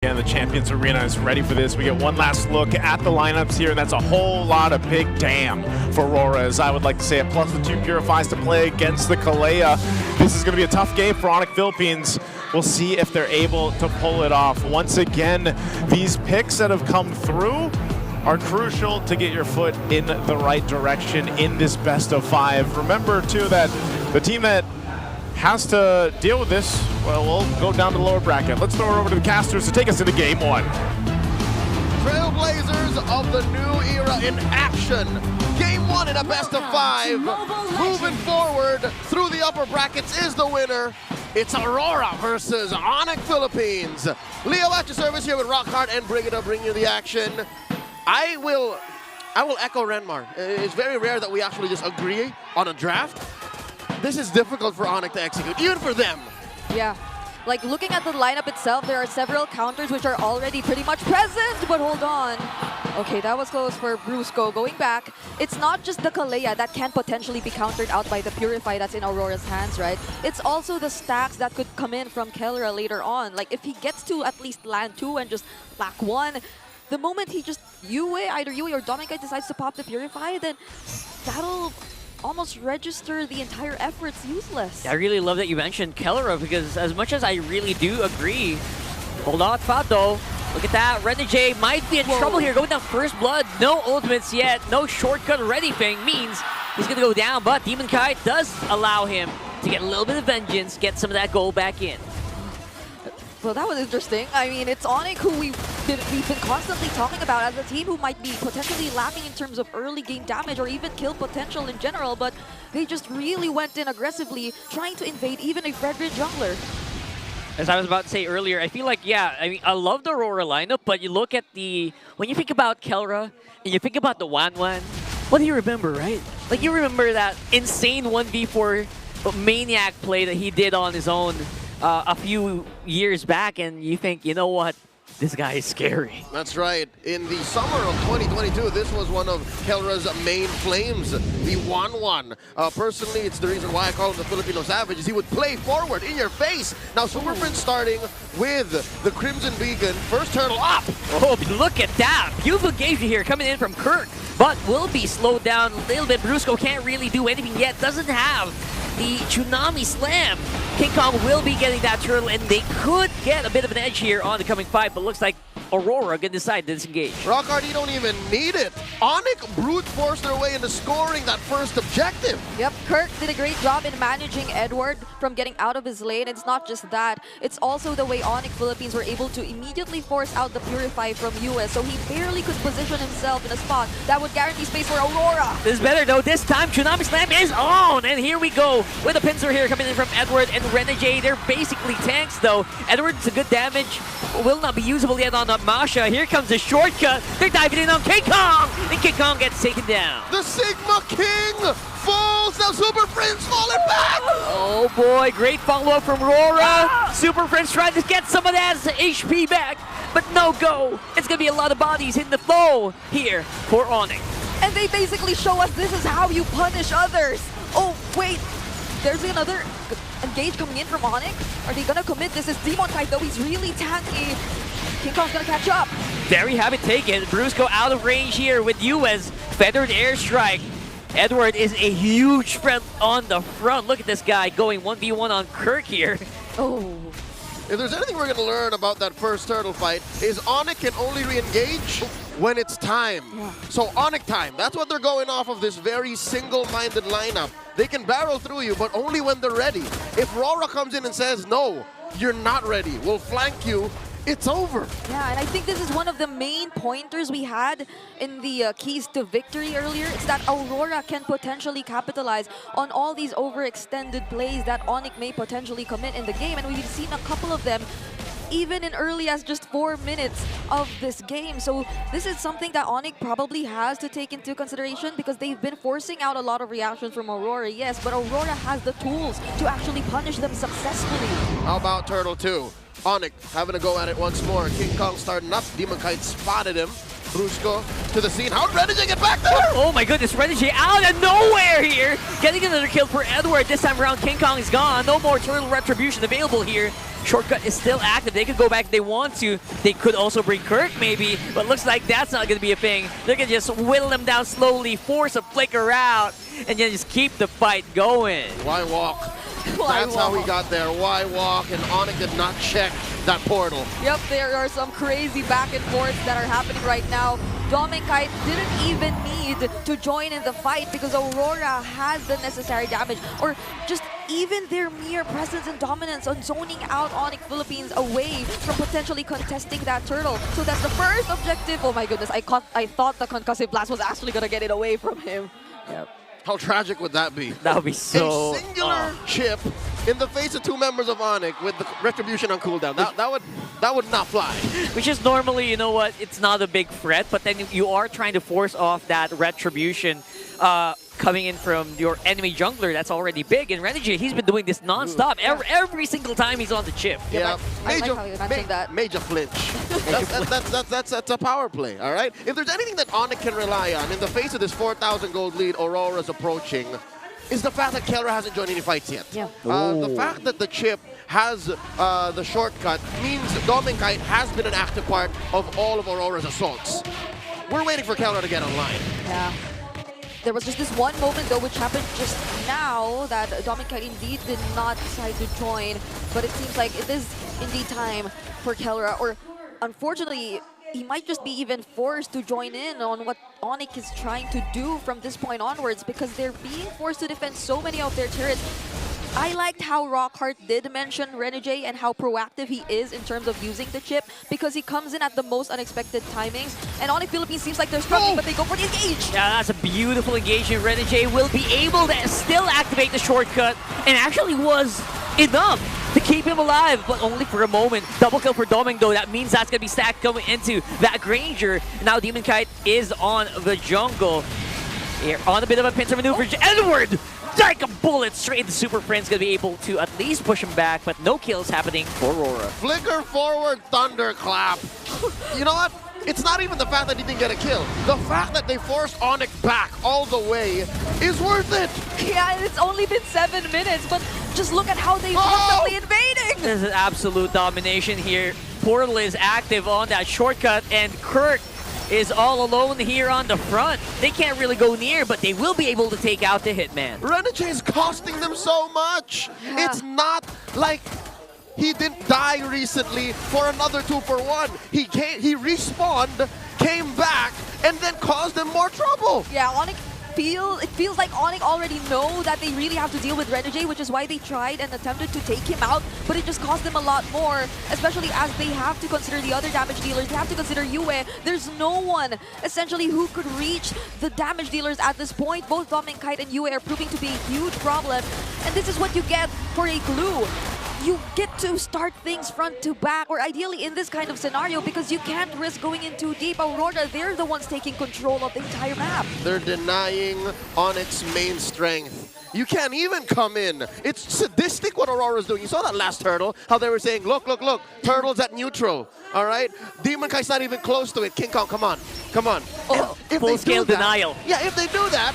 Again, the Champions Arena is ready for this. We get one last look at the lineups here, and that's a whole lot of big damn for Aurora, as I would like to say it, plus the 2 Purifies to play against the Kalea. This is going to be a tough game for Onic Philippines. We'll see if they're able to pull it off. Once again, these picks that have come through are crucial to get your foot in the right direction in this best of 5. Remember, too, that the team that has to deal with this, well, we'll go down to the lower bracket. Let's throw it over to the casters to take us into game 1. Trailblazers of the new era in action. Game 1 in a best of 5. Moving forward through the upper brackets is the winner. It's Aurora versus Onic Philippines. Leo at your service here with Rockhart and Brigida bringing you the action. I will echo Renmar. It's very rare that we actually just agree on a draft. This is difficult for Onic to execute, even for them. Yeah. Like, looking at the lineup itself, there are several counters which are already pretty much present, but hold on. Okay, that was close for Brusco. Going back, it's not just the Kalea that can potentially be countered out by the Purify that's in Aurora's hands, right? It's also the stacks that could come in from Kellera later on. Like, if he gets to at least land 2 and just lack 1, the moment he just either Yue or Dominic decides to pop the Purify, then that'll almost register the entire effort's useless. I really love that you mentioned Kellera, because as much as I really do agree, hold on, Fato. Look at that, Renegade might be in trouble here, going down first blood, no ultimates yet, no shortcut or anything, means he's gonna go down, but Demon Kite does allow him to get a little bit of vengeance, get some of that gold back in. Well, that was interesting. I mean, it's Onic who we've been constantly talking about as a team who might be potentially lacking in terms of early game damage or even kill potential in general, but they just really went in aggressively, trying to invade even a Fredrin jungler. As I was about to say earlier, I feel like, yeah, I mean, I love the Aurora lineup, but you look at when you think about Kellera and you think about the Wanwan, what do you remember, right? Like, you remember that insane 1v4 maniac play that he did on his own a few years back, and you think, you know what, this guy is scary. That's right. In the summer of 2022, this was one of Kellera's main flames, the Wanwan. Personally, it's the reason why I call him the Filipino Savage, is he would play forward in your face. Now, Super Prince starting with the Crimson Beacon. First turtle up. Oh, look at that. Beautiful engagement here coming in from Kirk, but will be slowed down a little bit. Brusco can't really do anything yet, doesn't have the Tsunami Slam. King Kong will be getting that turtle, and they could get a bit of an edge here on the coming fight, but looks like Aurora gonna decide to disengage. Rockhart, you don't even need it. Onic brute forced their way into scoring that first objective. Yep, Kirk did a great job in managing Edward from getting out of his lane. It's not just that, it's also the way Onic Philippines were able to immediately force out the Purify from US, so he barely could position himself in a spot that would guarantee space for Aurora. This is better though. This time, Tsunami Slam is on, and here we go with a pincer here coming in from Edward and Renegade. They're basically tanks though. Edward's a good damage, will not be usable yet on Masha. Here comes the shortcut. They're diving in on King Kong, and King Kong gets taken down. The Sigma King falls. Now Super Prince falling back. Oh boy, great follow-up from Aurora. Super Prince trying to get some of that HP back, but no go. It's gonna be a lot of bodies in the flow here for Onic. And they basically show us this is how you punish others. Oh, wait. There's another engage coming in from Onic. Are they gonna commit? This is Demon Kite though. He's really tanky. King Kong's gonna catch up. Very habit taken. Brusco out of range here with US. Feathered airstrike. Edward is a huge threat on the front. Look at this guy going 1v1 on Kirk here. Oh. If there's anything we're gonna learn about that first turtle fight, is Onic can only re-engage when it's time. Yeah. So Onic time, that's what they're going off of, this very single-minded lineup. They can barrel through you, but only when they're ready. If Aurora comes in and says, no, you're not ready, we'll flank you, it's over. Yeah, and I think this is one of the main pointers we had in the keys to victory earlier. It's that Aurora can potentially capitalize on all these overextended plays that Onic may potentially commit in the game, and we've seen a couple of them even in early as just 4 minutes of this game. So this is something that Onic probably has to take into consideration, because they've been forcing out a lot of reactions from Aurora, yes, but Aurora has the tools to actually punish them successfully. How about Turtle 2? Onic having a go at it once more. King Kong starting up. Demon Kite spotted him. Brusco to the scene. How'd Renegade get back there? Oh my goodness, Renegade out of nowhere here. Getting another kill for Edward. This time around, King Kong is gone. No more turtle retribution available here. Shortcut is still active. They could go back if they want to. They could also bring Kirk maybe, but looks like that's not going to be a thing. They're going to just whittle them down slowly, force a flicker out, and then just keep the fight going. Why walk? That's how he got there. Why walk? And Onic did not check that portal. Yep, there are some crazy back and forths that are happening right now. Dominkite didn't even need to join in the fight because Aurora has the necessary damage, or just even their mere presence and dominance on zoning out Onic Philippines away from potentially contesting that turtle. So that's the first objective. Oh my goodness, I thought the concussive blast was actually gonna get it away from him. Yep. How tragic would that be? That would be so... A singular chip in the face of 2 members of Onic with the retribution on cooldown. That would not fly. Which is normally, you know what, it's not a big threat, but then you are trying to force off that retribution coming in from your enemy jungler that's already big. And Renegade, he's been doing this non-stop every single time he's on the chip. Yeah, I like how you mentioned that. Major flinch. That's a power play, all right? If there's anything that Onic can rely on in the face of this 4,000 gold lead Aurora's approaching, is the fact that Kelra hasn't joined any fights yet. Yeah. The fact that the chip has the shortcut means Dominkite has been an active part of all of Aurora's assaults. We're waiting for Kelra to get online. Yeah. There was just this one moment, though, which happened just now, that Dominkite indeed did not decide to join. But it seems like it is indeed time for Kelra. Or, unfortunately, he might just be even forced to join in on what Onic is trying to do from this point onwards, because they're being forced to defend so many of their turrets. I liked how Rockhart did mention Renegade and how proactive he is in terms of using the chip, because he comes in at the most unexpected timings. And Onic Philippines seems like they're struggling, but they go for the engage. Yeah, that's a beautiful engagement. Renegade will be able to still activate the shortcut, and actually was enough to keep him alive, but only for a moment. Double kill for Doming, though. That means that's going to be stacked coming into that Granger. Now Demon Kite is on the jungle. Here, on a bit of a pincer maneuver. Edward! Like a bullet straight into Super Friend's going to be able to at least push him back, but no kills happening for Aurora. Flicker forward, thunderclap. You know what? It's not even the fact that he didn't get a kill. The fact that they forced Onic back all the way is worth it. Yeah, it's only been 7 minutes, but just look at how they've constantly invading. This is absolute domination here. Portal is active on that shortcut, and Kirk is all alone here on the front. They can't really go near, but they will be able to take out the Hitman. Renegade is costing them so much. Yeah. It's not like he didn't die recently for another 2-for-1. He respawned, came back, and then caused them more trouble. Yeah, it feels like Onic already know that they really have to deal with Renegade, which is why they tried and attempted to take him out, but it just cost them a lot more, especially as they have to consider the other damage dealers. They have to consider Yue. There's no one, essentially, who could reach the damage dealers at this point. Both Dominkite and Yue are proving to be a huge problem, and this is what you get for a glue. You get to start things front to back, or ideally in this kind of scenario, because you can't risk going in too deep. Aurora, they're the ones taking control of the entire map. They're denying Onic's main strength. You can't even come in. It's sadistic what Aurora's doing. You saw that last turtle, how they were saying, look, look, look, turtle's at neutral, all right? Demon Kite's not even close to it. King Kong, come on, come on. Oh, full-scale denial. Yeah, if they do that,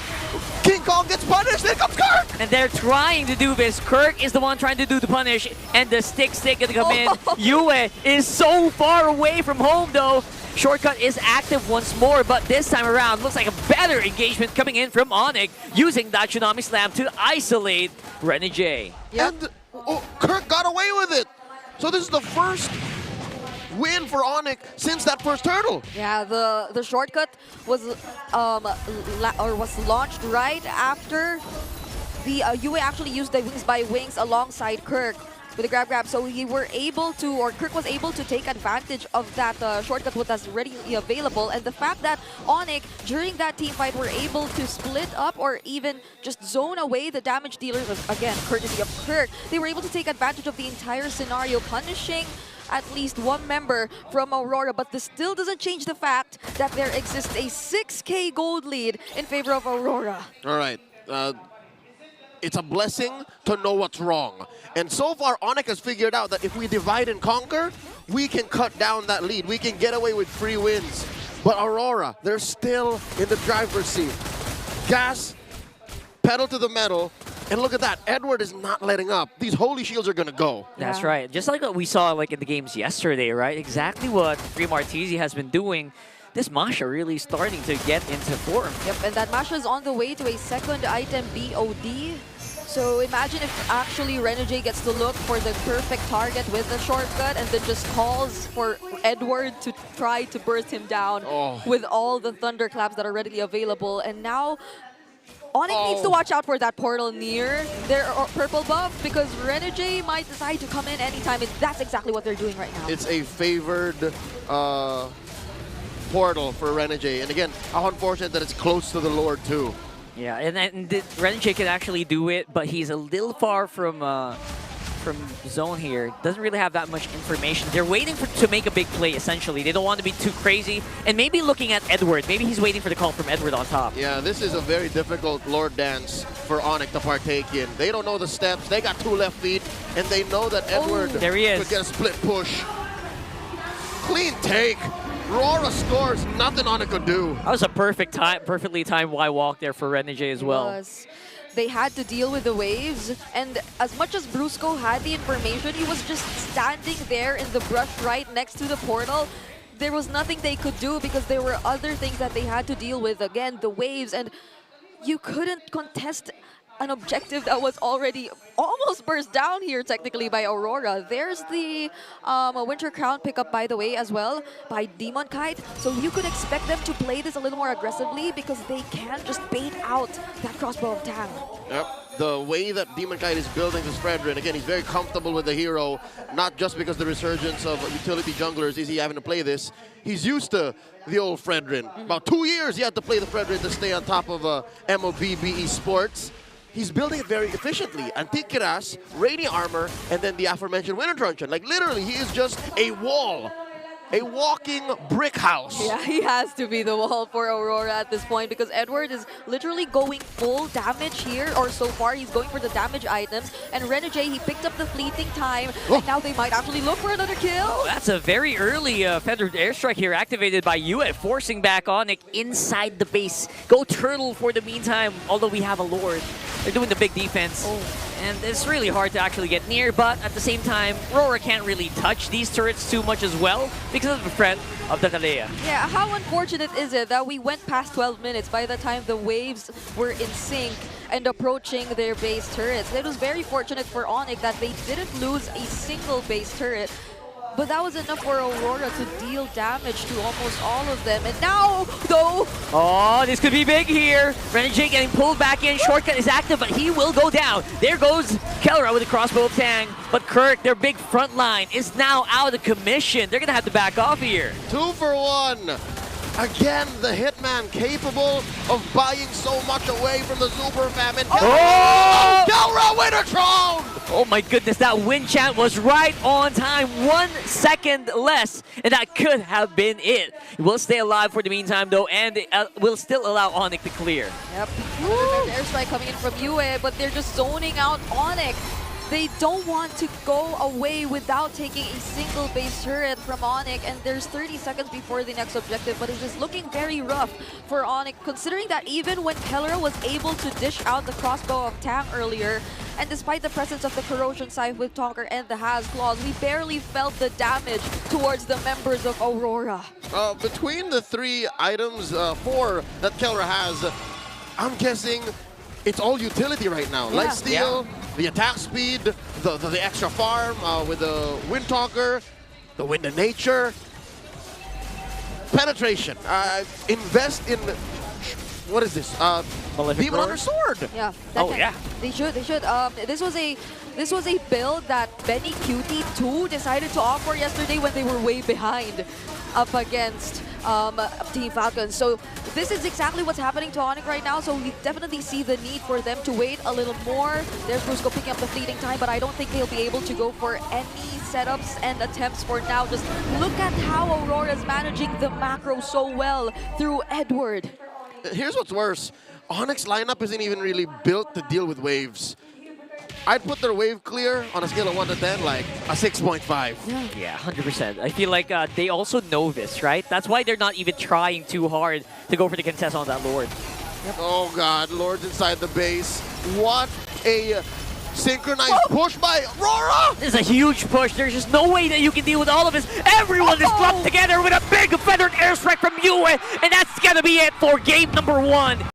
King Kong gets punished, there comes Kirk! And they're trying to do this. Kirk is the one trying to do the punish, and the stick gonna come in. Yue is so far away from home, though. Shortcut is active once more, but this time around looks like a better engagement coming in from Onic, using that Tsunami Slam to isolate Renegade. Yep. And Kirk got away with it. So this is the first win for Onic since that first turtle. Yeah, the shortcut was launched right after the Yue actually used the Wings by Wings alongside Kirk with the grab, so we were able to, or Kirk was able to take advantage of that shortcut that was readily available, and the fact that Onic during that team fight were able to split up or even just zone away the damage dealers, again courtesy of Kirk, they were able to take advantage of the entire scenario, punishing at least one member from Aurora, but this still doesn't change the fact that there exists a 6K gold lead in favor of Aurora. All right. It's a blessing to know what's wrong. And so far, Onic has figured out that if we divide and conquer, we can cut down that lead. We can get away with free wins. But Aurora, they're still in the driver's seat. Gas, pedal to the metal, And look at that. Edward is not letting up. These holy shields are going to go. That's Yeah. right. Just like what we saw like in the games yesterday, right? Exactly what Free Martisi has been doing. This Masha really starting to get into form. Yep, and that Masha is on the way to a second item BOD. So imagine if actually Renegade gets to look for the perfect target with the shortcut and then just calls for Edward to try to burst him down with all the thunderclaps that are readily available. And now Onic needs to watch out for that portal near their purple buff because Renegade might decide to come in anytime, and that's exactly what they're doing right now. It's a favored portal for Renegade. And again, how unfortunate that it's close to the Lord too. Yeah, and Renegade can actually do it, but he's a little far from zone here. Doesn't really have that much information. They're waiting to make a big play, essentially. They don't want to be too crazy. And maybe looking at Edward. Maybe he's waiting for the call from Edward on top. Yeah, this is a very difficult Lord dance for Onic to partake in. They don't know the steps. They got 2 left feet, and they know that Edward there he is. could get a split push. Clean take. Aurora scores. Nothing Onic could do. That was a perfectly timed Y walk there for Renegade as well. Was. They had to deal with the waves, and as much as Brusco had the information, he was just standing there in the brush right next to the portal. There was nothing they could do because there were other things that they had to deal with. Again, the waves, and you couldn't contest an objective that was already almost burst down here technically by Aurora. There's the Winter Crown pickup, by the way, as well by Demon Kite. So you could expect them to play this a little more aggressively because they can't just bait out that crossbow of Tang. Yep. The way that Demon Kite is building this Fredrin, again, he's very comfortable with the hero, not just because the resurgence of utility junglers is he having to play this. He's used to the old Fredrin. About 2 years he had to play the Fredrin to stay on top of mlbb sports. He's building it very efficiently. Antique Kiras, Radiant Armor, and then the aforementioned Winter Truncheon. Like, literally, he is just a wall. A walking brick house. Yeah, he has to be the wall for Aurora at this point because Edward is literally going full damage here, or so far he's going for the damage items. And Renegade, he picked up the fleeting time, and now they might actually look for another kill. That's a very early feathered airstrike here activated by UF, forcing back Onic inside the base. Go Turtle for the meantime, although we have a Lord. They're doing the big defense. And it's really hard to actually get near, but at the same time, Aurora can't really touch these turrets too much as well because of the threat of the Kalea. Yeah, how unfortunate is it that we went past 12 minutes by the time the waves were in sync and approaching their base turrets. It was very fortunate for Onic that they didn't lose a single base turret. But that was enough for Aurora to deal damage to almost all of them. And now, though... Oh, this could be big here. Renegade getting pulled back in. Shortcut is active, but he will go down. There goes Kelra with the crossbow of Tang. But Kirk, their big front line, is now out of commission. They're going to have to back off here. 2 for 1. Again, the Hitman capable of buying so much away from the Super Famine. Oh! Kelra Wintertron! Oh my goodness, that win chant was right on time. 1 second less, and that could have been it. We'll stay alive for the meantime, though, and we'll still allow Onic to clear. Yep. Airstrike coming in from UA, but they're just zoning out Onic. They don't want to go away without taking a single base turret from Onic, and there's 30 seconds before the next objective, but it's just looking very rough for Onic, considering that even when Kelra was able to dish out the crossbow of Tang earlier, and despite the presence of the Corrosion Scythe with Talker and the Has Claws, we barely felt the damage towards the members of Aurora. Between the 3 items, 4 that Kelra has, I'm guessing it's all utility right now. Yeah. Lifesteal, the attack speed, the extra farm with the Wind Talker, the Wind of Nature. Penetration. Invest in... What is this? Demon Hunter Sword. Yeah. Oh, yeah. They should. This was a build that Benny QT2 decided to offer yesterday when they were way behind up against Team Falcon. So this is exactly what's happening to Onic right now. So we definitely see the need for them to wait a little more. There's Brusco picking up the fleeting time, but I don't think they'll be able to go for any setups and attempts for now. Just look at how Aurora is managing the macro so well through Edward. Here's what's worse. Onic's lineup isn't even really built to deal with waves. I'd put their wave clear on a scale of 1 to 10, like a 6.5. Yeah, 100%. I feel like they also know this, right? That's why they're not even trying too hard to go for the contest on that Lord. Oh God, Lord's inside the base. What A synchronized push by Aurora. This is a huge push. There's just no way that you can deal with all of this. Everyone is clumped together with a big feathered airstrike from Yue, and that's gonna be it for game number 1.